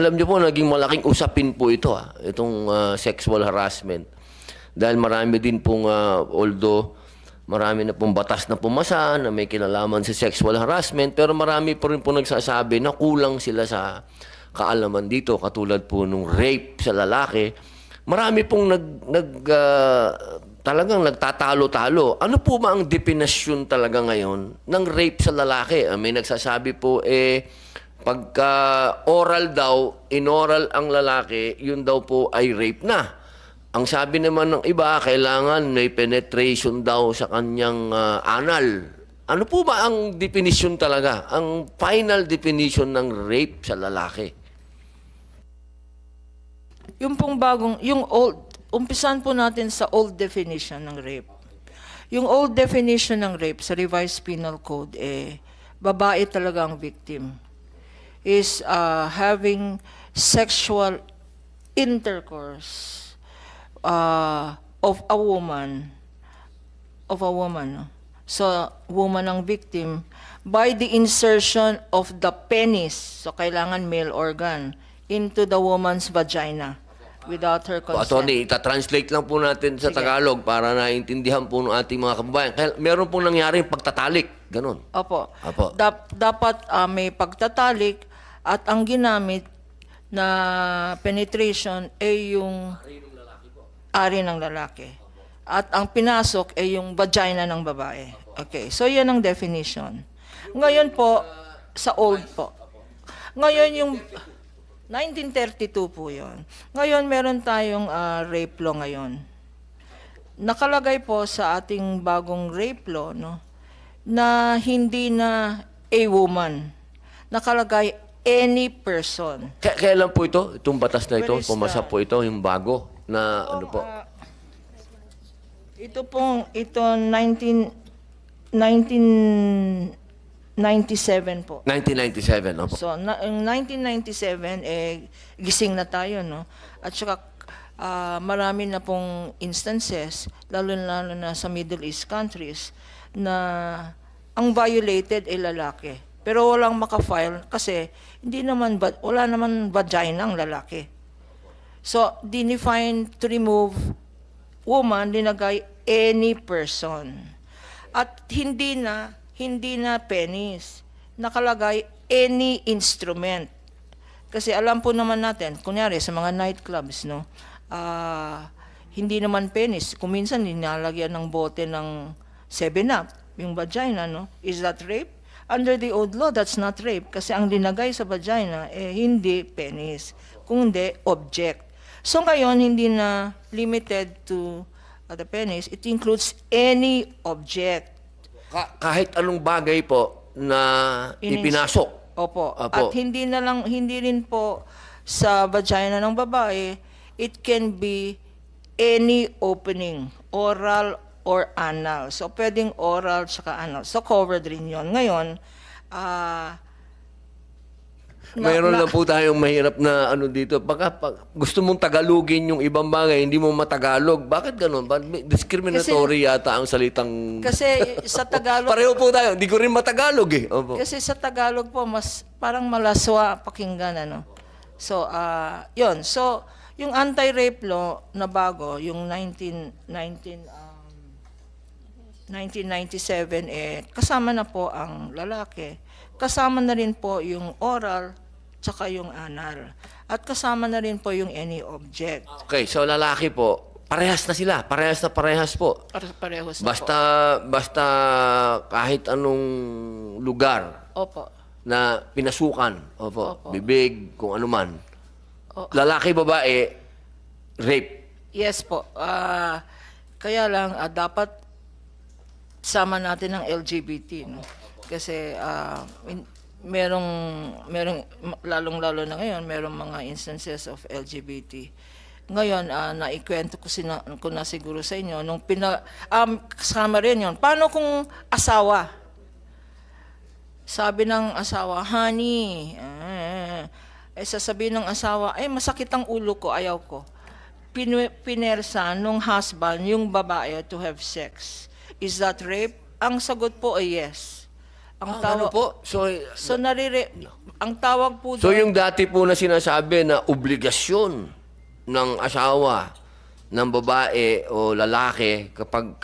Alam niyo po, naging malaking usapin po ito, itong sexual harassment. Dahil marami din pong, although marami na pong batas na pumasa na may kinalaman sa sexual harassment, pero marami po rin po nagsasabi na kulang sila sa kaalaman dito, katulad po nung rape sa lalaki. Marami pong talagang nagtatalo-talo. Ano po ba ang definasyon talaga ngayon ng rape sa lalaki? May nagsasabi po, pagka oral daw, inoral ang lalaki, yun daw po ay rape na. Ang sabi naman ng iba, kailangan may penetration daw sa kanyang anal. Ano po ba ang definition talaga? Ang final definition ng rape sa lalaki? Yung pong bagong, yung old, umpisan po natin sa old definition ng rape. Yung old definition ng rape sa Revised Penal Code, babae talaga ang victim. Is having sexual intercourse of a woman. No? So, woman ang victim by the insertion of the penis, so kailangan male organ, into the woman's vagina without her consent. Attorney, ita-translate lang po natin sa Sige. Tagalog para naintindihan po ng ating mga kababayan. Kaya meron pong nangyaring pagtatalik. Ganon. Opo. Opo. Dapat may pagtatalik at ang ginamit na penetration ay yung ari ng lalaki. At ang pinasok ay yung vagina ng babae. Okay, so yan ang definition. Ngayon po, sa old po. Ngayon yung 1932 po yun. Ngayon meron tayong rape law ngayon. Nakalagay po sa ating bagong rape law, no, na hindi na a woman. Nakalagay any person. Kailan po ito? Itong batas na ito? Where is Pumasa the- po ito, yung bago na ano po? Ito 1997 po. 1997, opo. So, in 1997, gising na tayo, no? At saka, marami na pong instances, lalo na sa Middle East countries, na ang violated ay lalaki. Pero walang maka-file kasi wala naman vagina ang lalaki. So, dinefine to remove woman, linagay any person. At hindi na penis. Nakalagay any instrument. Kasi alam po naman natin, kunyari sa mga nightclubs, no, hindi naman penis. Kung minsan nilalagyan ng bote ng 7-Up, yung vagina, no? Is that rape? Under the old law, that's not rape. Kasi ang linagay sa vagina, hindi penis. Kundi object. So ngayon, hindi na limited to the penis. It includes any object. Kahit anong bagay po na ipinasok. Opo. Opo. At hindi rin po sa vagina ng babae, it can be any opening, oral or anal. So, pwedeng oral tsaka anal. So, covered rin yun. Ngayon, Mayroon lang po tayong mahirap na ano dito. Pag gusto mong Tagalogin yung ibang bagay, hindi mo matagalog. Bakit ganun? Discriminatory yata ang salitang... kasi sa Tagalog, Pareho po tayo. Hindi ko rin matagalog eh. Opo. kasi sa Tagalog po, mas parang malaswa pakinggan, ano. So, yun. So, yung anti-rape law na bago, yung 1997, kasama na po ang lalaki. Kasama na rin po yung oral, tsaka yung anal. At kasama na rin po yung any object. Okay, so lalaki po, parehas na sila. Parehas po. Parehos na Basta kahit anong lugar po. Opo. na pinasukan. Opo. Opo. Bibig, kung ano man. O- Lalaki, babae, rape. Yes po. Kaya lang, dapat sama natin ang LGBT, no? Kasi merong lalong-lalo na ngayon, merong mga instances of LGBT. Ngayon, naikwento ko na siguro sa inyo, nung kasama rin yun. Paano kung asawa? Sabi ng asawa, honey, sasabihin ng asawa, masakit ang ulo ko, ayaw ko. Pinersa nung husband, yung babae to have sex. Is that rape? Ang sagot po ay yes. Ang Ano tawag, po? So, ang tawag po so doon, yung dati po na sinasabi na obligasyon ng asawa ng babae o lalaki kapag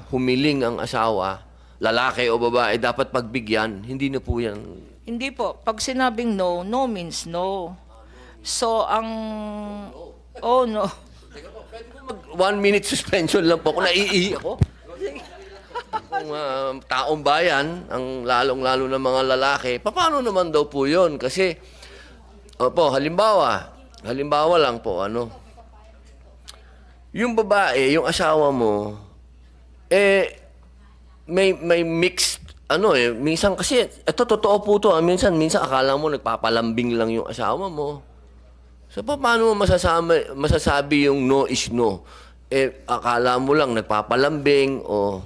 humiling ang asawa, lalaki o babae, dapat pagbigyan, hindi na po yan. hindi po. Pag sinabing no, no means no. So, oh no. 1 minute suspension lang po. Kung naiihi ako. Kung taong bayan, ang lalong-lalo ng mga lalaki, paano naman daw po yun? Kasi, halimbawa lang po, yung babae, yung asawa mo, may mixed, minsan kasi, ito totoo po to, minsan akala mo nagpapalambing lang yung asawa mo. So, paano mo masasabi yung no is no? Akala mo lang nagpapalambing o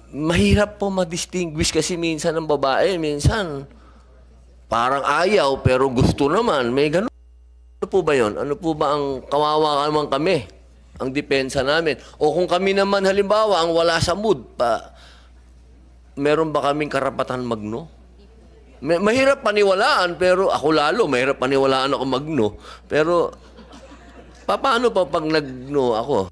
mahirap po ma-distinguish kasi minsan ng babae, minsan parang ayaw pero gusto naman. May ganun. Ano po ba yun? Ano po ba ang kawawa naman kami? Ang depensa namin. O kung kami naman halimbawa ang wala sa mood, meron ba kaming karapatan magno? Mahirap paniwalaan, pero ako lalo, mahirap paniwalaan ako magno. Pero, paano pa pag nagno ako?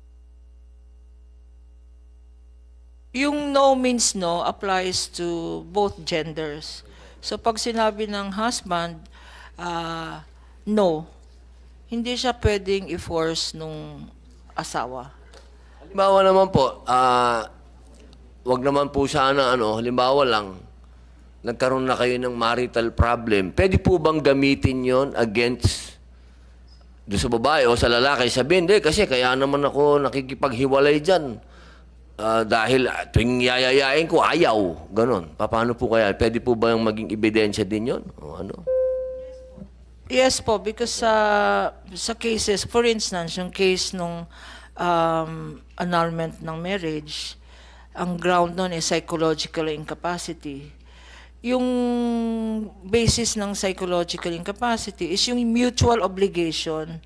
Yung no means no applies to both genders. So, pag sinabi ng husband, no, hindi siya pwedeng i-force nung asawa. Halimbawa naman po, wag naman po sana, halimbawa lang, nagkaroon na kayo ng marital problem. Pwede po bang gamitin yon against doon sa babae o sa lalaki? Sabihin, kasi kaya naman ako nakikipaghiwalay dyan. Dahil tuwing yayayain ko, ayaw. Ganon. Paano po kaya? Pwede po ba yung maging ebidensya din yon? O ano? Yes po, because sa cases, for instance, yung case nung annulment ng marriage, ang ground nun is psychological incapacity. Yung basis ng psychological incapacity is yung mutual obligation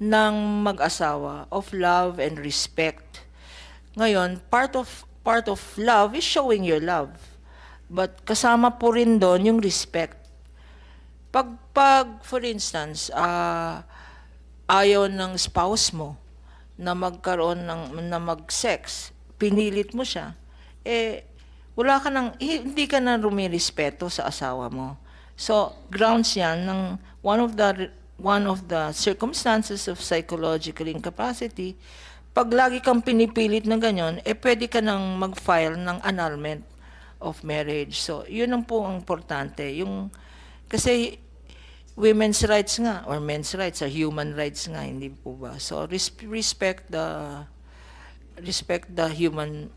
ng mag-asawa of love and respect. Ngayon, part of love is showing your love. But kasama po rin doon yung respect. Pag for instance, ayaw ng spouse mo na magkaroon na mag-sex, pinilit mo siya, hindi ka na rumirespeto sa asawa mo. So, grounds yan ng one of the circumstances of psychological incapacity. Pag lagi kang pinipilit na ganyan, pwede ka nang mag-file ng annulment of marriage. So, yun ang po ang importante. Kasi women's rights nga, or men's rights, or human rights nga, hindi po ba? So, respect the human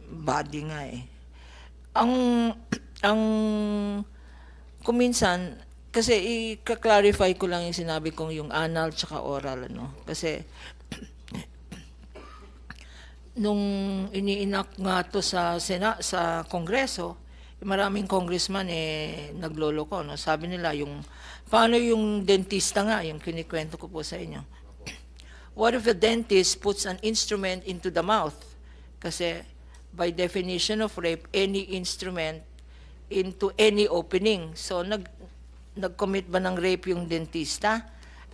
body nga eh. Kung minsan, kasi i-clarify ko lang yung sinabi kong yung anal tsaka oral, Kasi, nung iniinak nga to sa Kongreso, maraming congressman nagloloko, Sabi nila paano yung dentista nga, yung kinikwento ko po sa inyo. What if a dentist puts an instrument into the mouth? Kasi by definition of rape, any instrument into any opening. So nag-commit ba ng rape yung dentista?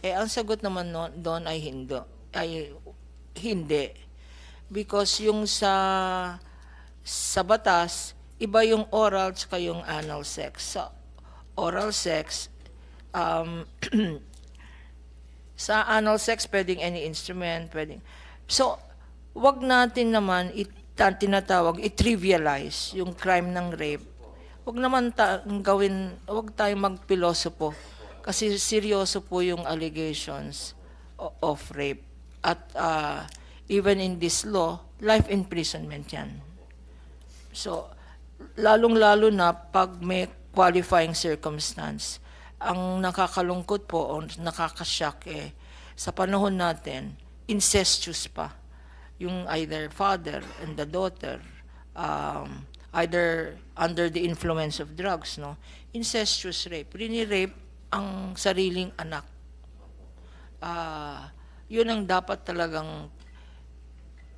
Ang sagot naman doon ay hindi. Because yung sa batas, iba yung oral tsaka yung anal sex. So, oral sex, sa anal sex, pwedeng any instrument, pwedeng. So, wag natin naman tinatawag, i-trivialize yung crime ng rape. Wag naman wag tayong magpilosopo. Kasi seryoso po yung allegations of rape. At, even in this law, life imprisonment yan. So, lalong-lalo na pag may qualifying circumstance, ang nakakalungkot po o nakakashock sa panahon natin, incestuous pa. Yung either father and the daughter, either under the influence of drugs, incestuous rape. Rini-rape ang sariling anak. Yun ang dapat talagang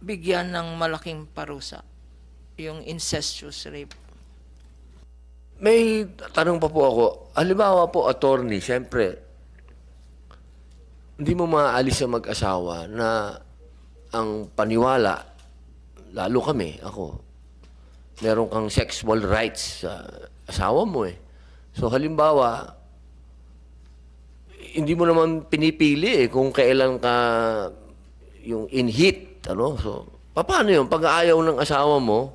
bigyan ng malaking parusa, yung incestuous rape. May tanong pa po ako. Halimbawa po, attorney, siyempre, hindi mo maaalis sa mag-asawa na ang paniwala, lalo kami, ako, meron kang sexual rights sa asawa mo eh. So halimbawa, hindi mo naman pinipili kung kailan ka yung in heat, ano? So, paano yun? Pag ayaw ng asawa mo,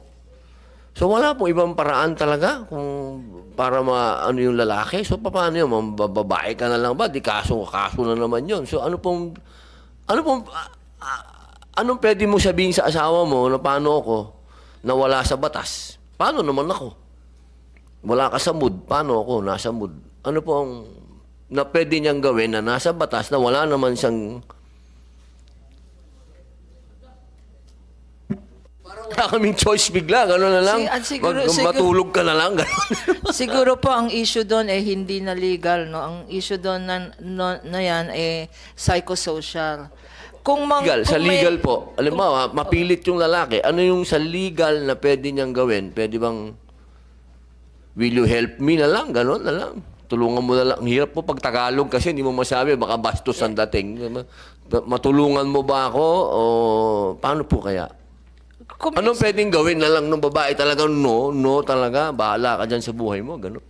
so wala pong ibang paraan talaga kung para ano yung lalaki. So paano yun? Babae ka na lang ba? Di kaso na naman yun. So anong pwede mo sabihin sa asawa mo na paano ako na wala sa batas? Paano naman ako? Wala ka sa mood. Paano ako nasa mood? Ano po ang na pwede niyang gawin na nasa batas na wala naman siyang wala kaming choice bigla, gano'n na lang. Matulog ka na lang, gano'n. Siguro po ang issue doon ay hindi na legal, no? Ang issue doon na yan ay psychosocial. Sa legal po, alam mo, mapilit yung lalaki, ano yung sa legal na pwede niyang gawin? Pwede bang, will you help me na lang, gano'n na lang. Tulungan mo na lang. Ang hirap po pag Tagalog kasi hindi mo masabi, baka bastos ang dating. Matulungan mo ba ako o paano po kaya? Anong pwedeng gawin na lang ng babae? Talagang no talaga. Bahala ka dyan sa buhay mo. Ganun.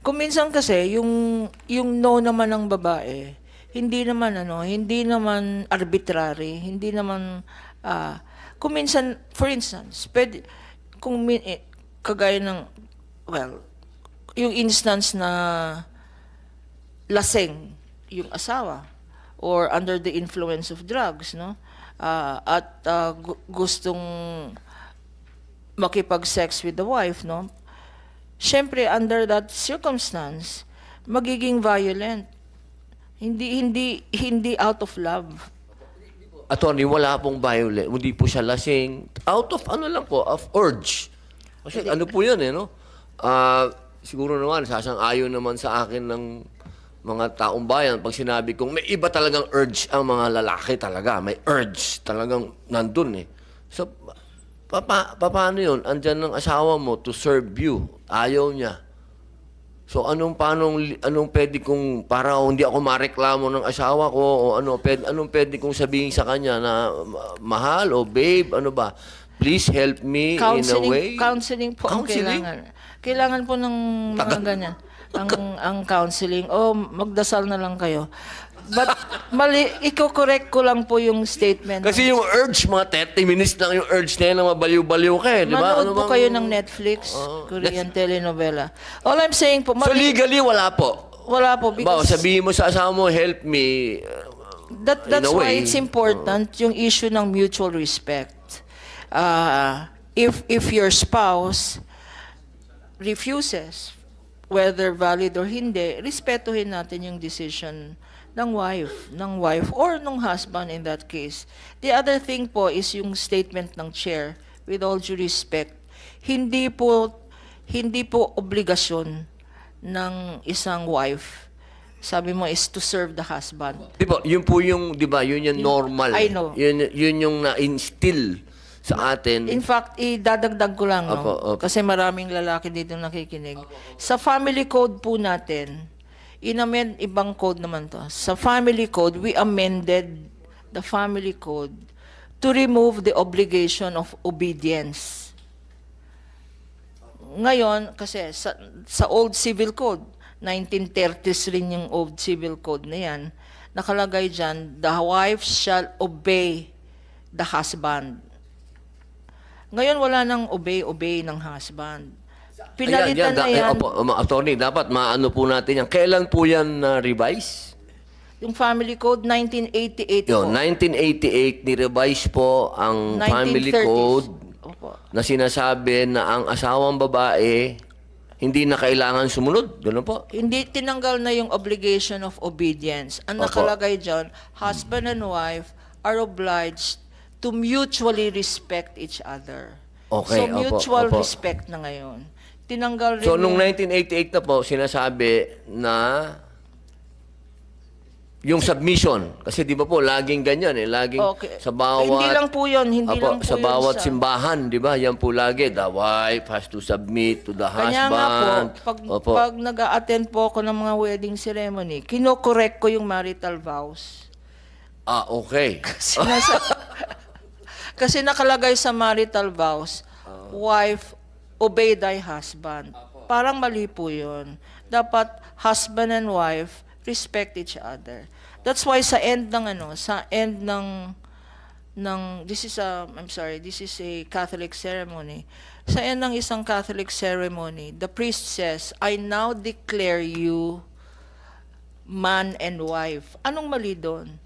Kung minsan kasi, yung no naman ng babae, hindi naman arbitrary, hindi naman, kung minsan, for instance, kagaya ng, yung instance na laseng yung asawa or under the influence of drugs, no? At gustong makipag-sex with the wife, no? Siyempre, under that circumstance, magiging violent. Hindi out of love. Attorney, wala pong violent. Hindi po siya lasing. Out of of urge. Kasi ano po yan no? Siguro naman, sasang-ayon naman sa akin ng mga taong bayan, pag sinabi kong may iba talagang urge ang mga lalaki talaga. May urge talagang nandun So, paano yun? Andyan ng asawa mo to serve you. Ayaw niya. So, anong pwede kong, para hindi ako mareklamo ng asawa ko, o anong pwede kong sabihin sa kanya na mahal o babe, ano ba? Please help me in a way. Counseling po ang kailangan. Kailangan po ng mga ganyan. Ang counseling, magdasal na lang kayo. But i-correct ko lang po yung statement. Kasi yung urge, mga 30 minutes lang yung urge na yan na mabaliw-baliw ka di ba? Manood po kayo ng Netflix, Korean telenovela. All I'm saying po, so legally, wala po? Wala po. Because sabihin mo sa asawa mo, help me. That's why it's important yung issue ng mutual respect. If your spouse refuses, whether valid or hindi, respetuhin natin yung decision ng wife or ng husband in that case. The other thing po is yung statement ng chair, with all due respect, hindi po obligasyon ng isang wife, sabi mo, is to serve the husband. Yun po yung, yun yung normal. I know. Yun yung na-instill sa atin. In fact, idadagdag ko lang, no? Opo. Kasi maraming lalaki dito nakikinig. Sa family code po natin, ibang code naman to. Sa family code, we amended the family code to remove the obligation of obedience. Ngayon, kasi sa old civil code, 1930s rin yung old civil code na yan, nakalagay dyan, the wife shall obey the husband. Ngayon, wala nang obey ng husband. Pinalitan na yan. Attorney, dapat maano po natin yan. Kailan po yan revise? Yung family code, 1988 po. 1988, ni-revise po ang family 1930s. code Opo. na sinasabi na ang asawang babae hindi na kailangan sumunod. Ganun po. Hindi tinanggal na yung obligation of obedience. Ang nakalagay dyan, husband and wife are obliged to mutually respect each other. Okay, So, mutual respect na ngayon. Tinanggal rin So, nung 1988 na po, sinasabi na Yung submission. Kasi di ba po, laging ganyan eh. Laging Okay. sa bawat... Hindi lang po yun. Hindi Apo, lang po sa yun bawat sa- simbahan, di ba? Yan po lagi. The wife has to submit to the Kanya nga husband. po, pag nag-a-attend po ako ng mga wedding ceremony, kino-correct ko yung marital vows. Okay. Kasi nakalagay sa marital vows, wife, obey thy husband. Parang mali po yun. Dapat husband and wife respect each other. That's why sa end ng this is a Catholic ceremony. Sa end ng isang Catholic ceremony, the priest says, I now declare you man and wife. Anong mali doon?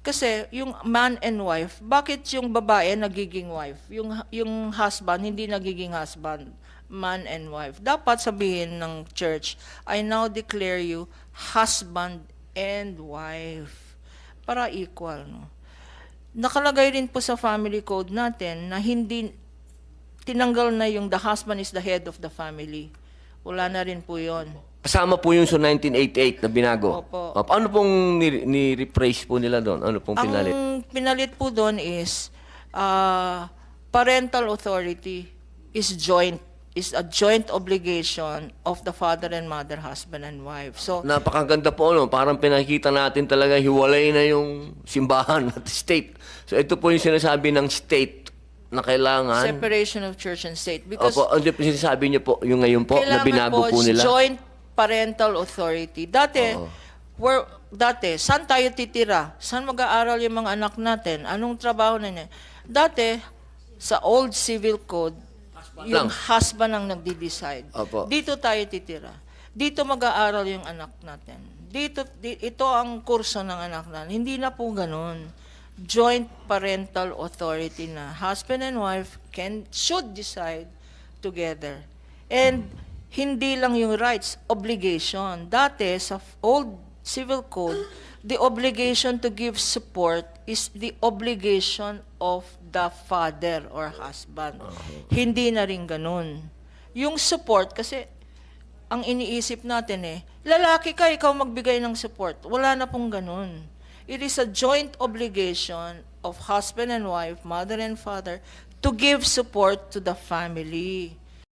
Kasi yung man and wife, bakit yung babae nagiging wife? Yung husband hindi nagiging husband, man and wife. Dapat sabihin ng church, I now declare you husband and wife. Para equal, no? Nakalagay rin po sa family code natin na hindi tinanggal na yung the husband is the head of the family. Wala na rin po yun. Kasama po yung sa 1988 na binago. Opo. Ano pong ni-rephrase po nila doon? Ano pong pinalit? Ang pinalit po doon is parental authority is a joint obligation of the father and mother, husband and wife. So, Napakaganda po, no? Parang pinakita natin talaga hiwalay na yung simbahan at state. So ito po yung sinasabi ng state na kailangan... separation of church and state. Because Opo, ano po sinasabi niyo po, yung ngayon po, na kailangan binago po nila? joint parental authority. Dati, saan tayo titira? Saan mag-aaral yung mga anak natin? Anong trabaho na niya? Dati, sa old civil code, yung husband ang nagdi-decide. Opo. Dito tayo titira. Dito mag-aaral yung anak natin. Ito ang kurso ng anak natin. Hindi na po ganun. Joint parental authority na husband and wife should decide together. And hindi lang yung rights, obligation. Dati, sa old civil code, the obligation to give support is the obligation of the father or husband. Hindi na rin ganun. Yung support, kasi ang iniisip natin lalaki ka, ikaw magbigay ng support. Wala na pong ganun. It is a joint obligation of husband and wife, mother and father, to give support to the family.